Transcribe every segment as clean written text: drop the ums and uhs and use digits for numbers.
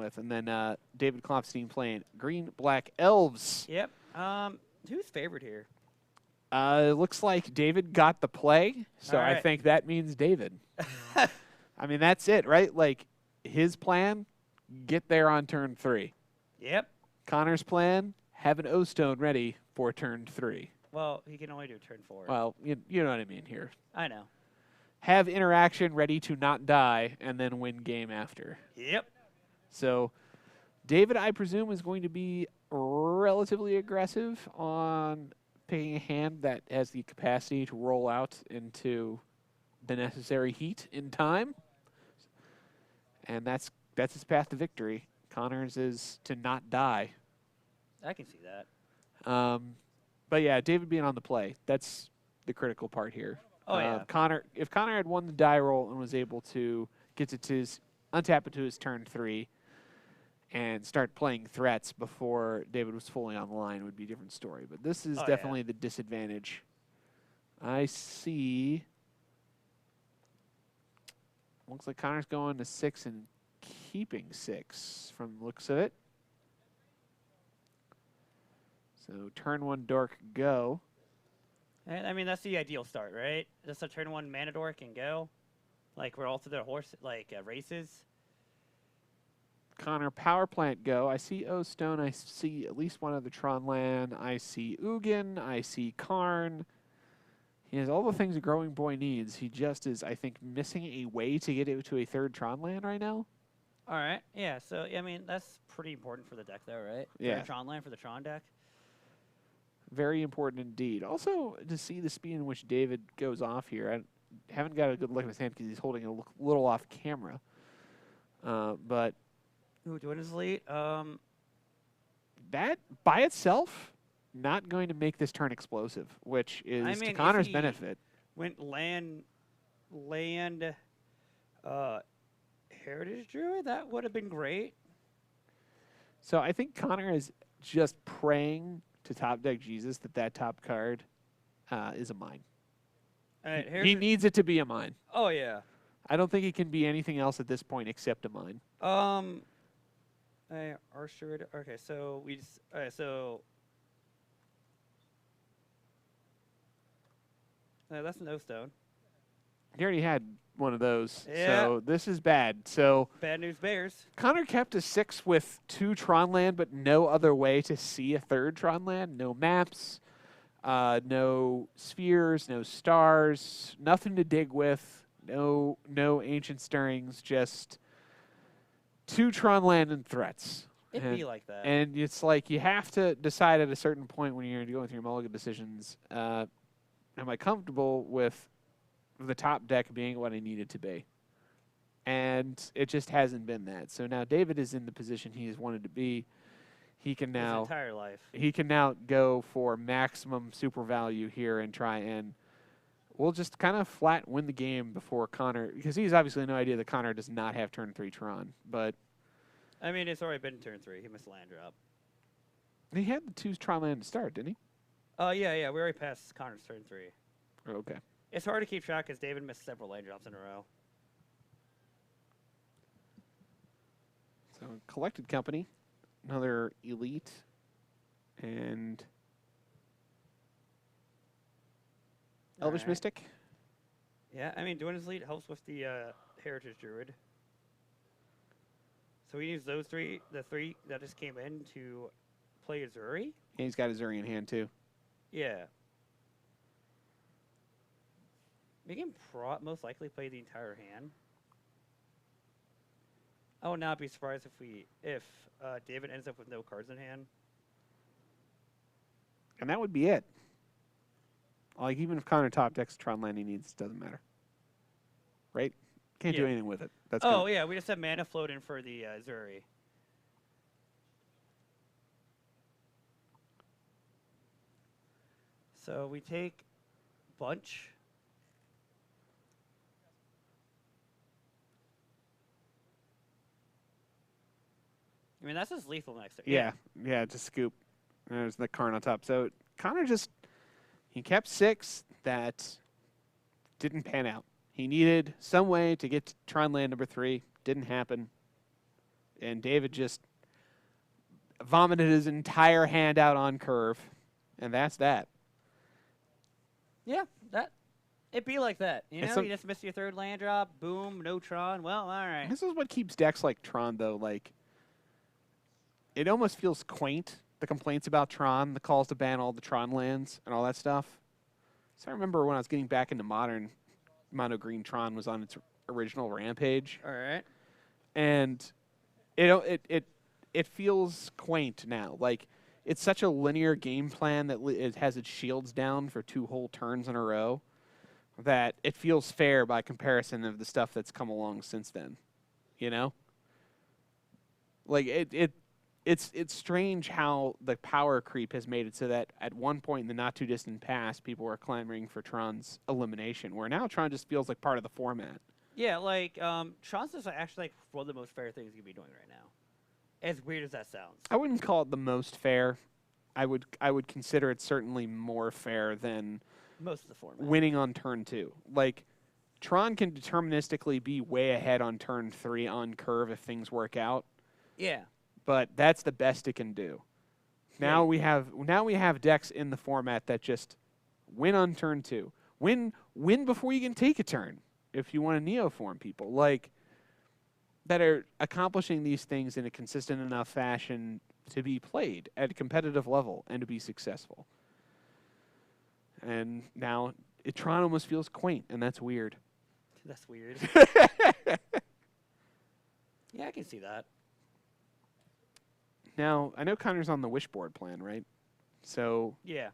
with. And then David Kopfenstein playing green, black elves. Yep. Who's favored here? It looks like David got the play, so All I right. think that means David. I mean, that's it, right? Like, his plan, get there on turn 3. Yep. Connor's plan, have an O-Stone ready for turn 3. Well, he can only do turn 4. Well, you know what I mean here. I know. Have interaction ready to not die, and then win game after. Yep. So, David, I presume, is going to be relatively aggressive on picking a hand that has the capacity to roll out into the necessary heat in time. And that's his path to victory. Connor's is to not die. I can see that. But yeah, David being on the play, that's the critical part here. Oh, yeah. If Connor had won the die roll and was able to get to untap it to his turn 3 and start playing threats before David was fully online, it would be a different story. But this is definitely the disadvantage. I see. Looks like Connor's going to 6 and keeping 6 from the looks of it. So turn 1 dork, go. And, I mean, that's the ideal start, right? Just a turn 1 mana dork and go. Like, we're all to their horse, like, races. Connor, power plant, go. I see O-Stone. I see at least one other Tron land. I see Ugin. I see Karn. He has all the things a growing boy needs. He just is, I think, missing a way to get it to a 3rd Tron land right now. All right. Yeah, so, I mean, that's pretty important for the deck, though, right? Yeah. For the Tron land, for the Tron deck. Very important indeed. Also, to see the speed in which David goes off here. I haven't got a good look at his hand because he's holding it a little off camera. But Ooh, doing his lead. that, by itself, not going to make this turn explosive, which is to Connor's benefit. Went land, Heritage Druid, that would have been great. So I think Connor is just praying to top deck Jesus that top card is a mine. He needs it to be a mine. Oh, yeah. I don't think it can be anything else at this point except a mine. Archer. Okay, so we just. So. That's an O-Stone. He already had one of those. Yeah. So this is bad. So Bad news bears. Connor kept a 6 with 2 Tron land, but no other way to see a 3rd Tron land. No maps, no spheres, no stars, nothing to dig with. No ancient stirrings, just 2 Tron land and threats. It'd be like that. And it's like you have to decide at a certain point when you're going through your mulligan decisions, am I comfortable with the top deck being what I need it to be? And it just hasn't been that. So now David is in the position he's wanted to be. He can now his entire life. He can now go for maximum super value here and try and we'll just kind of flat win the game before Connor, because he's obviously no idea that Connor does not have turn 3 Tron. But I mean, it's already been turn 3. He missed land drop. he had the 2 Tron land to start, didn't he? Yeah. We already passed Connor's turn 3. Oh, okay. It's hard to keep track because David missed several land drops in a row. So Collected Company, another elite, and Elvish Mystic. Yeah, I mean, doing his lead helps with the Heritage Druid. So we use those 3, the 3 that just came in to play Azuri. And he's got Azuri in hand too. Yeah. We can most likely play the entire hand. I would not be surprised if David ends up with no cards in hand. And that would be it. Like, even if Connor top decks Tron land he needs, doesn't matter. Right? Can't do anything with it. That's yeah, we just have mana float in for the Azuri. So we take Bunch. I mean, that's just lethal next. Yeah, it's a scoop. There's the Karn on top. So Connor he kept 6 that didn't pan out. He needed some way to get to Tron land number 3. Didn't happen. And David just vomited his entire hand out on curve, and that's that. Yeah, it'd be like that. You And know, you just missed your third land drop. Boom, no Tron. Well, all right. This is what keeps decks like Tron, though. Like, it almost feels quaint. The complaints about Tron, the calls to ban all the Tron lands and all that stuff. So I remember when I was getting back into Modern, Mono Green Tron was on its original Rampage, All right. and it feels quaint now. Like, it's such a linear game plan that it has its shields down for 2 whole turns in a row that it feels fair by comparison of the stuff that's come along since then. You know? Like, it's strange how the power creep has made it so that at one point in the not-too-distant past, people were clamoring for Tron's elimination, where now Tron just feels like part of the format. Yeah, like, Tron's is actually like one of the most fair things you could be doing right now. As weird as that sounds. I wouldn't call it the most fair. I would consider it certainly more fair than Most of the format. winning on turn 2. Like, Tron can deterministically be way ahead on turn 3 on curve if things work out, Yeah. but that's the best it can do. Now Yeah. we have decks in the format that just win on turn 2. Win before you can take a turn if you want to neoform people. Like, that are accomplishing these things in a consistent enough fashion to be played at a competitive level and to be successful. And now Tron almost feels quaint, and that's weird. That's weird. Yeah, I can see that. Now, I know Connor's on the wishboard plan, right? So, Yeah.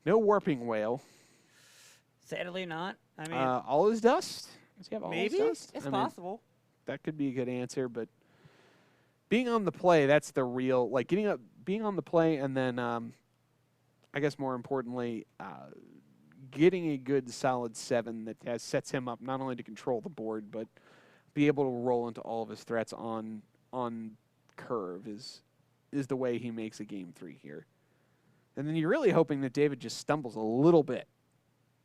no Warping Whale. Sadly not. I mean, All is dust? Does he have all maybe is dust? it's I mean, possible. that could be a good answer, but being on the play, that's the real, like, being on the play, and then I guess more importantly, getting a good solid 7 that sets him up not only to control the board, but be able to roll into all of his threats on curve is the way he makes a game 3 here. And then you're really hoping that David just stumbles a little bit,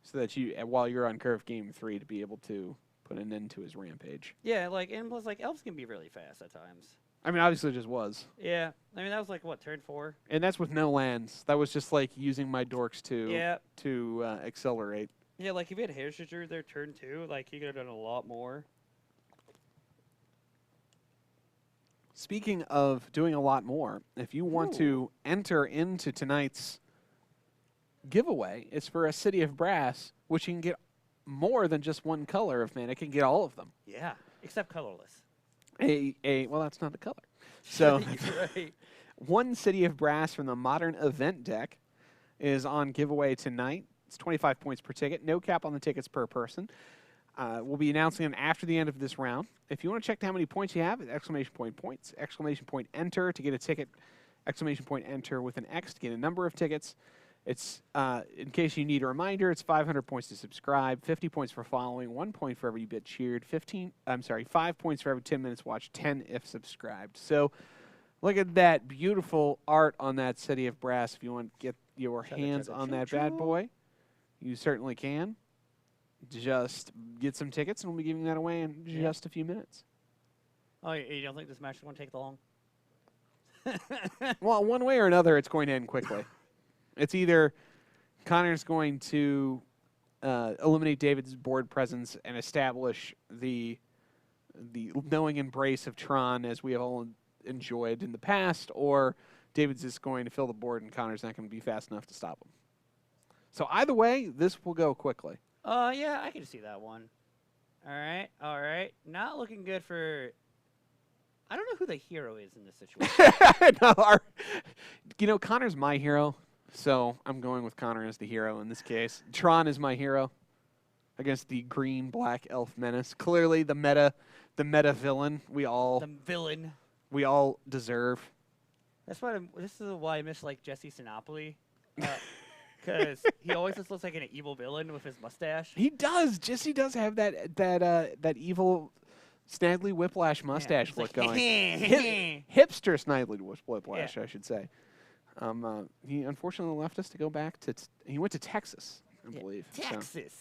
so that while you're on curve game 3, to be able to put an end to his rampage. Yeah, like, and plus, like, Elves can be really fast at times. I mean, obviously it just was. Yeah. I mean, that was like, what, turn 4? And that's with no lands. That was just like using my dorks Yeah. to accelerate. Yeah, like, if he had Hershey there turn 2, like, he could have done a lot more. Speaking of doing a lot more, if you want to enter into tonight's giveaway, it's for a City of Brass, which you can get more than just one color of mana. It can get all of them. Yeah, except colorless. Well, that's not the color. So, Right. one City of Brass from the Modern Event deck is on giveaway tonight. It's 25 points per ticket. No cap on the tickets per person. We'll be announcing them after the end of this round. If you want to check how many points you have, exclamation point points, exclamation point enter to get a ticket, exclamation point enter with an X to get a number of tickets. It's, in case you need a reminder, it's 500 points to subscribe, 50 points for following, 1 point for every bit cheered, 5 points for every 10 minutes watched, 10 if subscribed. So look at that beautiful art on that City of Brass. If you want to get your hands on that bad boy, you certainly can. Just get some tickets, and we'll be giving that away in just a few minutes. Oh, you don't think this match is going to take long? Well, one way or another, it's going to end quickly. It's either Connor's going to eliminate David's board presence and establish the knowing embrace of Tron as we have all enjoyed in the past, or David's just going to fill the board and Connor's not going to be fast enough to stop him. So either way, this will go quickly. Yeah, I can see that one. All right. Not looking good for... I don't know who the hero is in this situation. No, Connor's my hero, so I'm going with Connor as the hero in this case. Tron is my hero against the green-black elf menace. Clearly the meta villain we all deserve. This is why I miss, like, Jesse Sinopoli. Because he always just looks like an evil villain with his mustache. He does. Jesse does have that evil Snidely Whiplash mustache look like, going. Hipster Snidely Whiplash, I should say. He unfortunately left us to go back to. He went to Texas, I believe. Texas.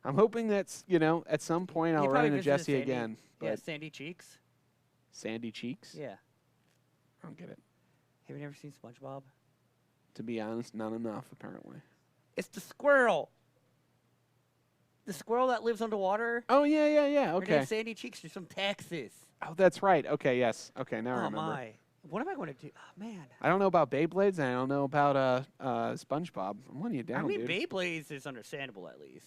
So I'm hoping that's at some point I'll run into Jesse again. Yeah, Sandy Cheeks. Sandy cheeks? Yeah. I don't get it. Have you never seen SpongeBob? To be honest, not enough, apparently. It's the squirrel. The squirrel that lives underwater. Oh, yeah. Her Okay. name's Sandy Cheeks. She's from Texas. Oh, that's right. Okay, yes. Okay, now I Oh remember. my! What am I going to do? Oh man! I don't know about Beyblades, and I don't know about SpongeBob. I'm letting you down, I mean, dude. Beyblades is understandable at least.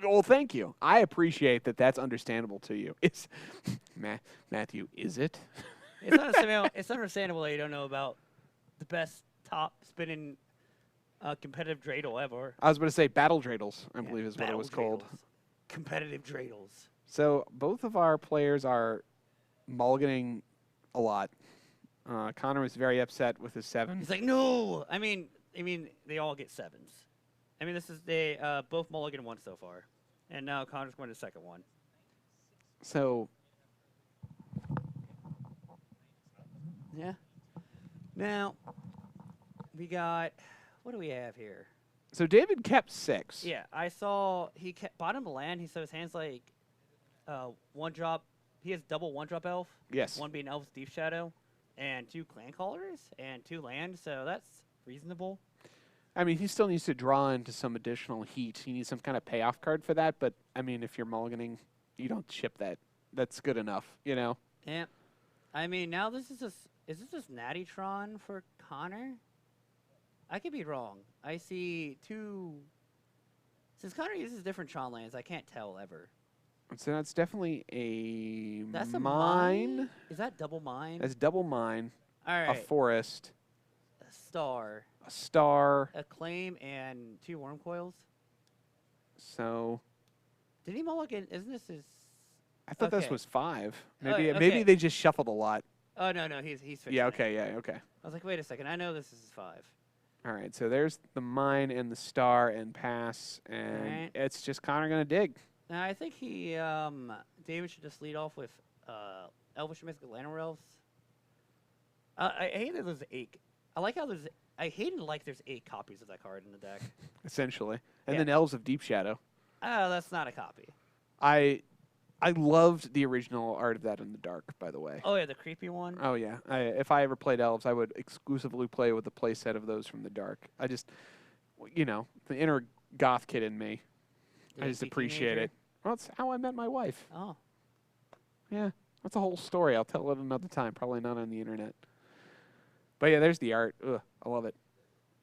Well, thank you. I appreciate that. That's understandable to you. It's Matthew. Is it? It's understandable that you don't know about the best top spinning competitive dreidel ever. I was going to say battle dreidels. I Yeah, believe is what it battle was called. dreidels. Competitive dreidels. So both of our players are mulliganing a lot. Connor was very upset with his 7. He's like, no. I mean, they all get 7s. I mean, this is they both mulligan 1 so far, and now Connor's going to the second one. So Yeah. Now we got what do we have here? David kept 6. Yeah, I saw he kept bottom of land. He saw his hands like 1-drop. He has double 1-drop elf. Yes. 1 being Elves Deep Shadow, and 2 clan callers and 2 land. So that's reasonable. I mean, he still needs to draw into some additional heat. He needs some kind of payoff card for that. But I mean, if you're mulliganing, you don't ship that. That's good enough, you know. Yeah. I mean, now this is is this Natty Tron for Connor? I could be wrong. I see 2. Since Connor uses different Tron lands, I can't tell ever. So that's definitely a That's a mine. Is that double mine? That's double mine. All A right. forest. A star. A star. A claim and 2 worm coils. So Did he mulligan? Isn't this his? I thought this Okay. was 5. Oh, Maybe okay. maybe they just shuffled a lot. Oh no, he's fixing Yeah. it. Okay. Yeah. Okay. I was like, wait a second. I know this is 5. All right. So there's the mine and the star and pass, and Alright. it's just Connor gonna dig. Now I think David should just lead off with Elvish Mythical Lantern Elves. I hate that there's 8. I like how there's. I hate it like there's 8 copies of that card in the deck. Essentially, and Yeah. then Elves of Deep Shadow. Oh, that's not a copy. I loved the original art of that in the dark, by the way. Oh yeah, the creepy one. Oh yeah. If I ever played Elves, I would exclusively play with the play set of those from the dark. I just, the inner goth kid in me. The I just angsty appreciate teenager. it. Well, that's how I met my wife. Oh. Yeah, that's a whole story. I'll tell it another time. Probably not on the internet. But yeah, there's the art. Ugh, I love it.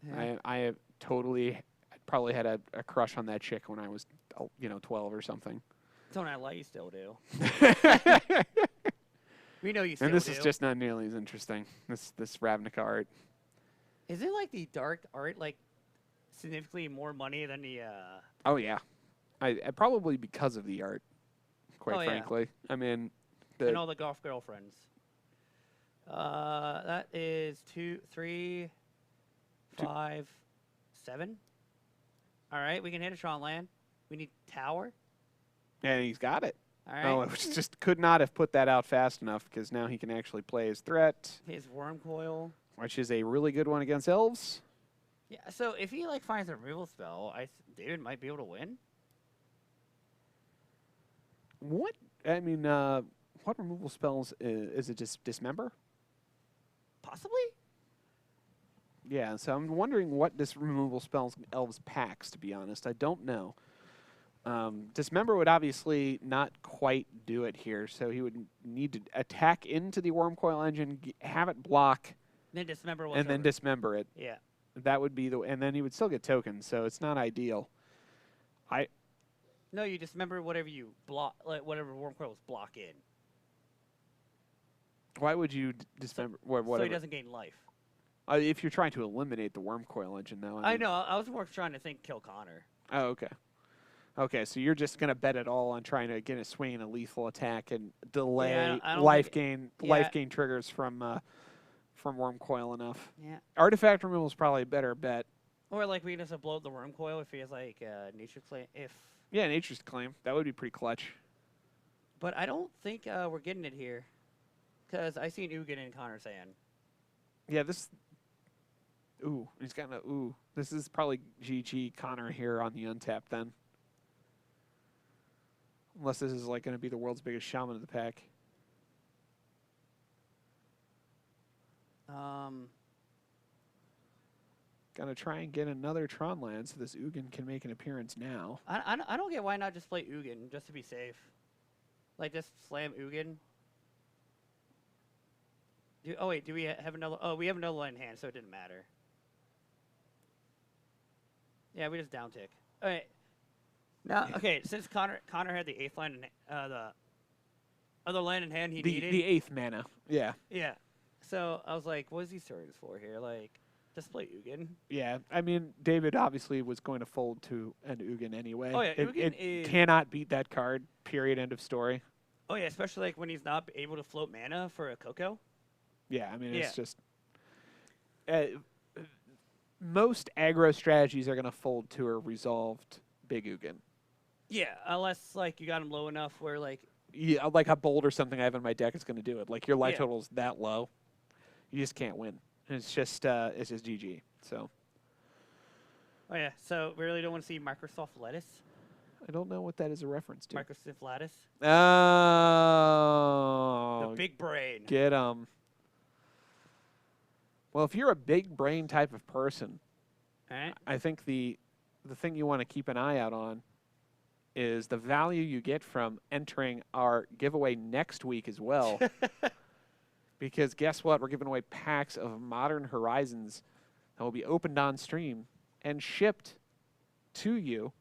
Yeah. I have totally probably had a crush on that chick when I was 12 or something. Don't I like you still do. We know you still And this do. is just not nearly as interesting. This Ravnica art. Is it like the dark art like significantly more money than the Oh yeah, I probably because of the art. Quite Oh, yeah. frankly, I mean, and all the golf girlfriends? That is 2, 3, 5, 7. All right, we can hit a Tron land. We need tower. and he's got it. All right. Oh, it was just could not have put that out fast enough because now he can actually play his threat, His worm coil. which is a really good one against elves. Yeah. So if he like finds a removal spell, David might be able to win. What I mean, what removal spells is it? Just dismember? Possibly. Yeah. So I'm wondering what this removal spells elves packs. To be honest, I don't know. Dismember would obviously not quite do it here, so he would need to attack into the Wormcoil Engine, have it block, Then dismember. and then dismember it. Yeah. That would be and then he would still get tokens, so it's not ideal. No, you dismember whatever you block, like whatever worm coils block in, Why would you dismember whatever? so he doesn't gain life. If you're trying to eliminate the Wormcoil Engine, though. I know. I was more trying to think kill Connor. Oh, okay. Okay, so you're just gonna bet it all on trying to get a swing and a lethal attack and delay I don't life think- gain yeah. life gain triggers from Wormcoil enough. Yeah. Artifact removal is probably a better bet. Or like we can just blow up the worm coil if he has like nature claim. Yeah, Nature's Claim. That would be pretty clutch. But I don't think we're getting it here, because I seen Ugin in Connor's hand. Yeah, this. Ooh, he's got a ooh. This is probably GG Connor here on the untap then. Unless this is like going to be the world's biggest shaman of the pack. Gonna try and get another Tron land so this Ugin can make an appearance now. I don't get why not just play Ugin just to be safe. Like just slam Ugin. Oh wait, do we have another? Oh, we have another line in hand, so it didn't matter. Yeah, we just down tick. All right. Now, okay, since Connor had the 8th line and the other land in hand he needed. The 8th mana. Yeah. Yeah. So I was like, what is he starting this for here? Like, just play Ugin. Yeah, I mean, David obviously was going to fold to an Ugin anyway. Oh, yeah, it is... cannot beat that card, period, end of story. Oh, yeah, especially like when he's not able to float mana for a Coco. Yeah, I mean, it's just... most aggro strategies are going to fold to a resolved big Ugin. Yeah, unless, like, you got him low enough where, like... Yeah, like a Bolt or something I have in my deck is going to do it. Like, your life total's that low, you just can't win. It's just GG. So. Oh yeah. So we really don't want to see Microsoft Lettuce. I don't know what that is a reference to. Microsoft Lettuce. Oh. The big brain. Get 'em. Well, if you're a big brain type of person, I think the thing you want to keep an eye out on is the value you get from entering our giveaway next week as well. Because guess what? We're giving away packs of Modern Horizons that will be opened on stream and shipped to you.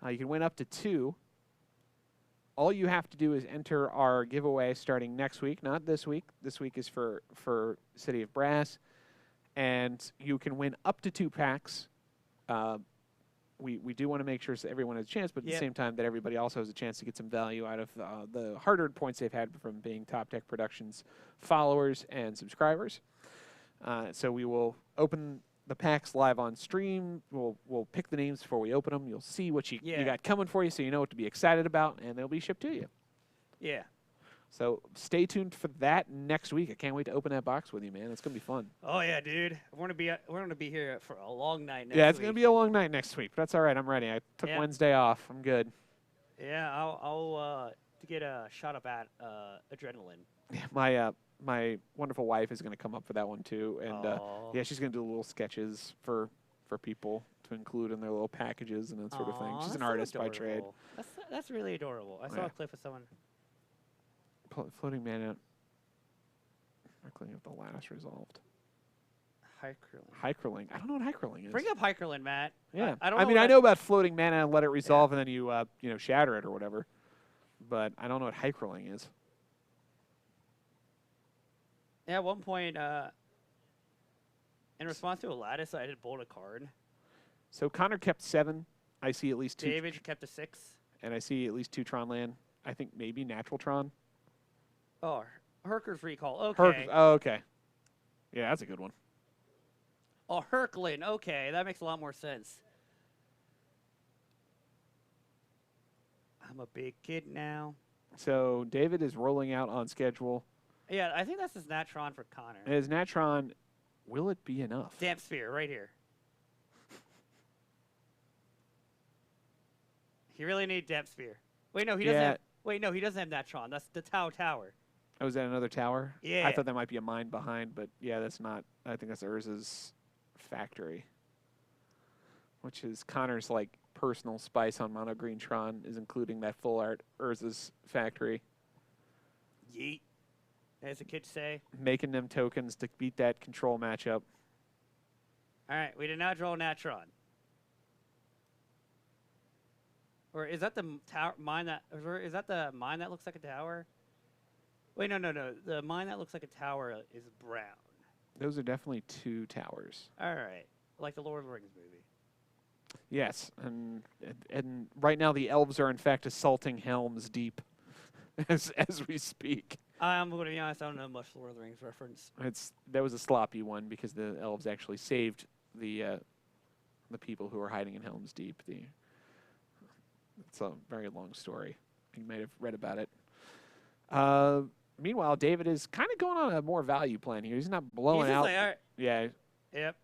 You can win up to 2. All you have to do is enter our giveaway starting next week, not this week. This week is for City of Brass. And you can win up to 2 packs. We do want to make sure that everyone has a chance, but at the same time that everybody also has a chance to get some value out of the hard-earned points they've had from being Top Deck Productions followers and subscribers. So we will open the packs live on stream. We'll pick the names before we open them. You'll see what you got coming for you, so you know what to be excited about, and they'll be shipped to you. Yeah. So stay tuned for that next week. I can't wait to open that box with you, man. It's gonna be fun. Oh yeah, dude. We're gonna be here for a long night next week. Yeah, it's gonna be a long night next week. But that's all right. I'm ready. I took Wednesday off. I'm good. Yeah, I'll to get a shot up at adrenaline. Yeah, my wonderful wife is gonna come up for that one too, and yeah, she's gonna do little sketches for people to include in their little packages and that sort of thing. She's an artist by trade. That's really adorable. I saw a clip of someone. Floating mana. Hikerling of the last resolved. Hikerling. I don't know what Hikerling is. Bring up Hikerling, Matt. Yeah. I know about floating mana and let it resolve and then you shatter it or whatever. But I don't know what Hikerling is. Yeah, at one point, in response to a lattice, I did bolt a card. So Connor kept 7. I see at least 2. David kept a 6. And I see at least 2 Tron land. I think maybe natural Tron. Oh, Herker's Recall. Okay. Oh, okay. Yeah, that's a good one. Oh, Herkling. Okay, that makes a lot more sense. I'm a big kid now. So David is rolling out on schedule. Yeah, I think that's his Natron for Connor. His Natron, will it be enough? Damp Spear, right here. He really needs Damp Spear. Wait, no, he doesn't have... Wait, no, he doesn't have Natron. That's the Tower. Oh, is that another tower? Yeah. I thought that might be a mine behind, but yeah, that's not. I think that's Urza's factory, which is Connor's like personal spice on Mono Green Tron is including that full art Urza's factory. Yeet, as the kids say. Making them tokens to beat that control matchup. All right, we did not draw Natron. Or is that the mine that? Or is that the mine that looks like a tower? Wait, no. The mine that looks like a tower is brown. Those are definitely 2 towers. All right, like the Lord of the Rings movie. Yes, and right now the elves are in fact assaulting Helm's Deep, as we speak. I'm going to be honest. I don't know much Lord of the Rings reference. That was a sloppy one because the elves actually saved the people who were hiding in Helm's Deep. It's a very long story. You might have read about it. Meanwhile, David is kind of going on a more value plan here. He's not blowing out. Like, all right. Yeah. Yep.